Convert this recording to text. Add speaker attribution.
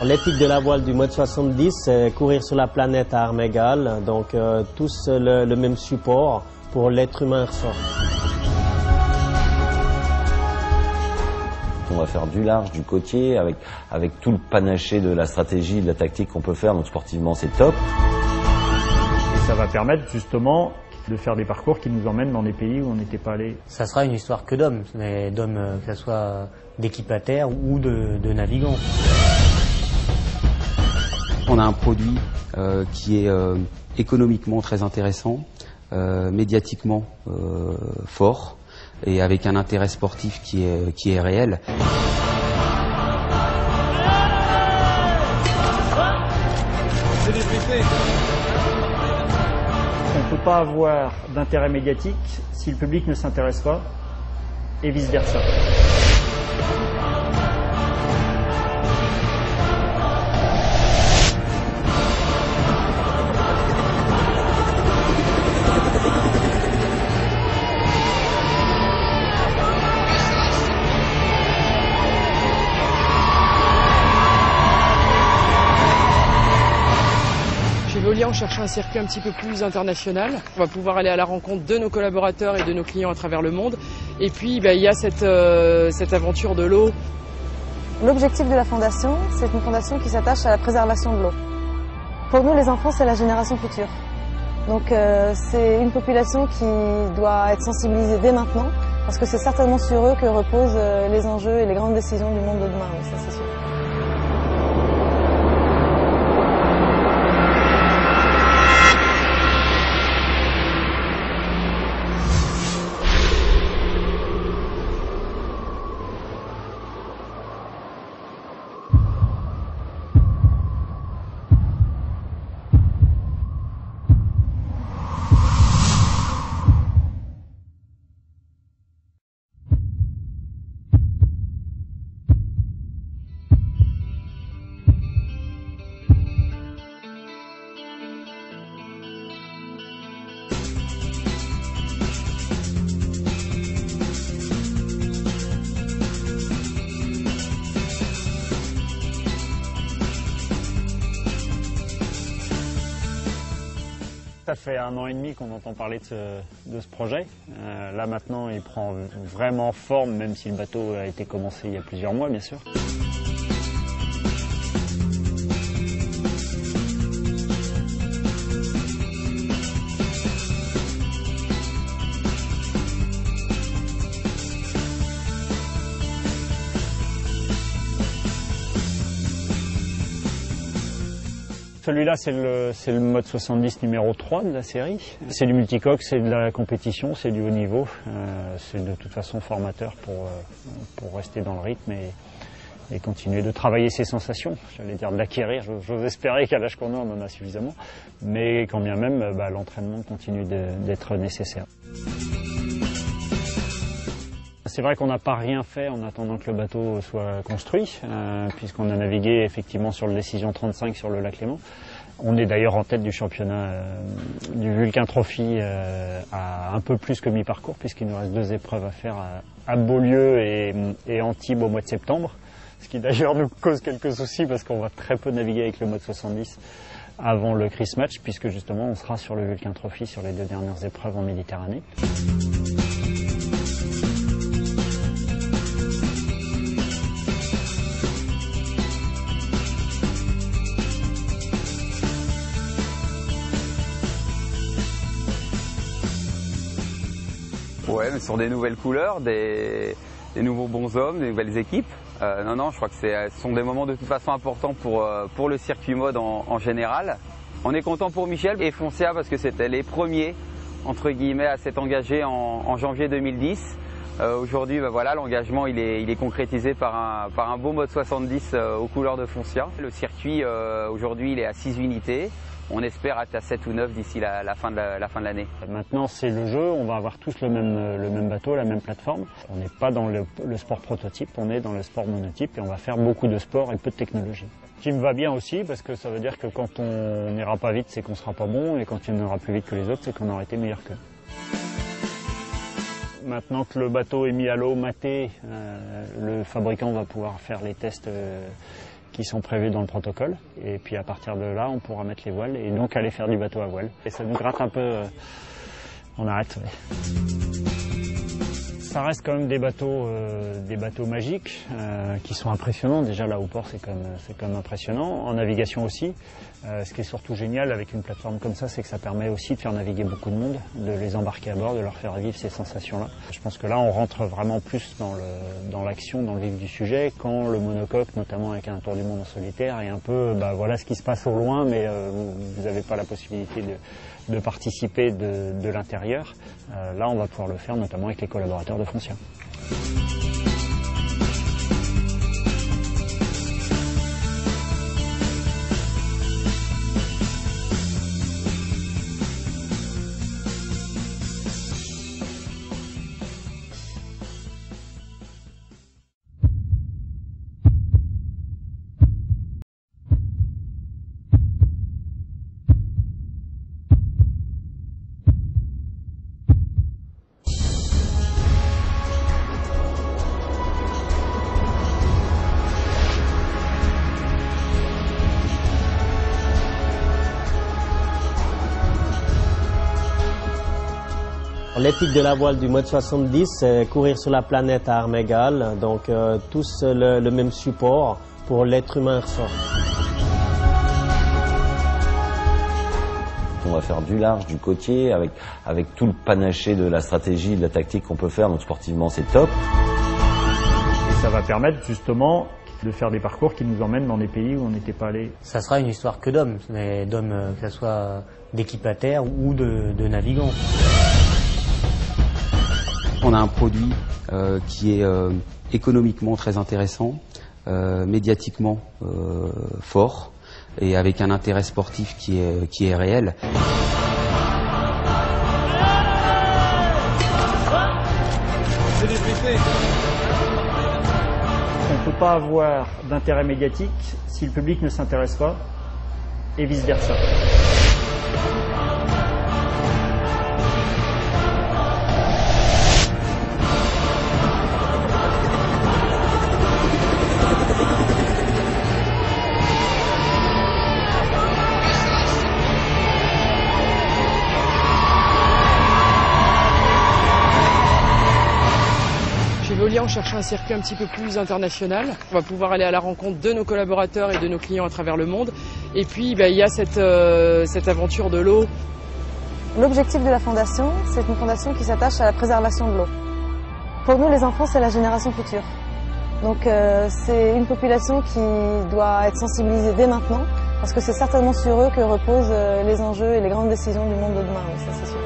Speaker 1: L'éthique de la voile du mode 70, c'est courir sur la planète à armes égales, donc tous le même support pour l'être humain ressort.
Speaker 2: On va faire du large, du côtier, avec tout le panaché de la stratégie, de la tactique qu'on peut faire, donc sportivement c'est top.
Speaker 3: Et ça va permettre justement de faire des parcours qui nous emmènent dans des pays où on n'était pas allé.
Speaker 4: Ça sera une histoire que d'hommes, mais d'hommes que ce soit d'équipateurs ou de navigants.
Speaker 5: On a un produit qui est économiquement très intéressant, médiatiquement fort et avec un intérêt sportif qui est réel.
Speaker 3: On ne peut pas avoir d'intérêt médiatique si le public ne s'intéresse pas et vice-versa.
Speaker 6: Chez Veolia, on cherche un circuit un petit peu plus international. On va pouvoir aller à la rencontre de nos collaborateurs et de nos clients à travers le monde. Et puis, il y a cette aventure de l'eau.
Speaker 7: L'objectif de la fondation, c'est une fondation qui s'attache à la préservation de l'eau. Pour nous, les enfants, c'est la génération future. Donc, c'est une population qui doit être sensibilisée dès maintenant, parce que c'est certainement sur eux que reposent les enjeux et les grandes décisions du monde de demain, oui, ça c'est sûr.
Speaker 3: Ça fait 1 an et demi qu'on entend parler de ce projet. Là maintenant il prend vraiment forme, même si le bateau a été commencé il y a plusieurs mois bien sûr. Celui-là, c'est le mode 70 numéro 3 de la série. C'est du multicoque, c'est de la compétition, c'est du haut niveau. C'est de toute façon formateur pour rester dans le rythme et continuer de travailler ses sensations. J'allais dire de l'acquérir, j'ose espérer qu'à l'âge qu'on a, on en a suffisamment. Mais quand bien même, l'entraînement continue d'être nécessaire. C'est vrai qu'on n'a pas rien fait en attendant que le bateau soit construit, puisqu'on a navigué effectivement sur le Décision 35 sur le lac Léman. On est d'ailleurs en tête du championnat du Vulcain Trophy à un peu plus que mi-parcours, puisqu'il nous reste 2 épreuves à faire à Beaulieu et Antibes au mois de septembre. Ce qui d'ailleurs nous cause quelques soucis parce qu'on va très peu naviguer avec le mode 70 avant le Chris Match, puisque justement on sera sur le Vulcain Trophy sur les 2 dernières épreuves en Méditerranée.
Speaker 8: Ouais, mais sur des nouvelles couleurs, des nouveaux bonshommes, des nouvelles équipes. Non, je crois que ce sont des moments de toute façon importants pour le circuit mode en général. On est content pour Michel et Foncia parce que c'était les premiers, entre guillemets, à s'être engagés en janvier 2010. Aujourd'hui, voilà, l'engagement il est concrétisé par un beau mode 70 aux couleurs de Foncia. Le circuit, aujourd'hui, il est à 6 unités. On espère être à 7 ou 9 d'ici la fin de l'année.
Speaker 3: Maintenant, c'est le jeu, on va avoir tous le même bateau, la même plateforme. On n'est pas dans le sport prototype, on est dans le sport monotype et on va faire beaucoup de sport et peu de technologie. Qui me va bien aussi parce que ça veut dire que quand on n'ira pas vite, c'est qu'on sera pas bon et quand on ira plus vite que les autres, c'est qu'on aura été meilleur qu'eux. Maintenant que le bateau est mis à l'eau, maté, le fabricant va pouvoir faire les tests qui sont prévus dans le protocole. Et puis à partir de là, on pourra mettre les voiles et donc aller faire du bateau à voile. Et ça nous gratte un peu, on arrête. Ça reste quand même des bateaux magiques qui sont impressionnants. Déjà là au port c'est quand même impressionnant. En navigation aussi. Ce qui est surtout génial avec une plateforme comme ça, c'est que ça permet aussi de faire naviguer beaucoup de monde, de les embarquer à bord, de leur faire vivre ces sensations-là. Je pense que là on rentre vraiment plus dans l'action, dans le vif du sujet, quand le monocoque, notamment avec un tour du monde en solitaire, est un peu voilà ce qui se passe au loin, mais vous n'avez pas la possibilité de participer de l'intérieur. Là, on va pouvoir le faire, notamment avec les collaborateurs de Foncia.
Speaker 1: L'éthique de la voile du mode 70, c'est courir sur la planète à armes égales, donc tous le même support pour l'être humain ressort.
Speaker 2: On va faire du large, du côtier, avec tout le panaché de la stratégie, de la tactique qu'on peut faire, donc sportivement c'est top.
Speaker 3: Et ça va permettre justement de faire des parcours qui nous emmènent dans des pays où on n'était pas allé.
Speaker 4: Ça sera une histoire que d'hommes, mais d'hommes que ce soit d'équipataires ou de navigants.
Speaker 5: On a un produit qui est économiquement très intéressant, médiatiquement fort et avec un intérêt sportif qui est réel.
Speaker 3: On ne peut pas avoir d'intérêt médiatique si le public ne s'intéresse pas et vice-versa.
Speaker 6: On cherche un circuit un petit peu plus international. On va pouvoir aller à la rencontre de nos collaborateurs et de nos clients à travers le monde. Et puis il y a cette aventure de l'eau.
Speaker 7: L'objectif de la fondation, c'est une fondation qui s'attache à la préservation de l'eau. Pour nous, les enfants, c'est la génération future. Donc c'est une population qui doit être sensibilisée dès maintenant, parce que c'est certainement sur eux que reposent les enjeux et les grandes décisions du monde de demain, oui, ça c'est sûr.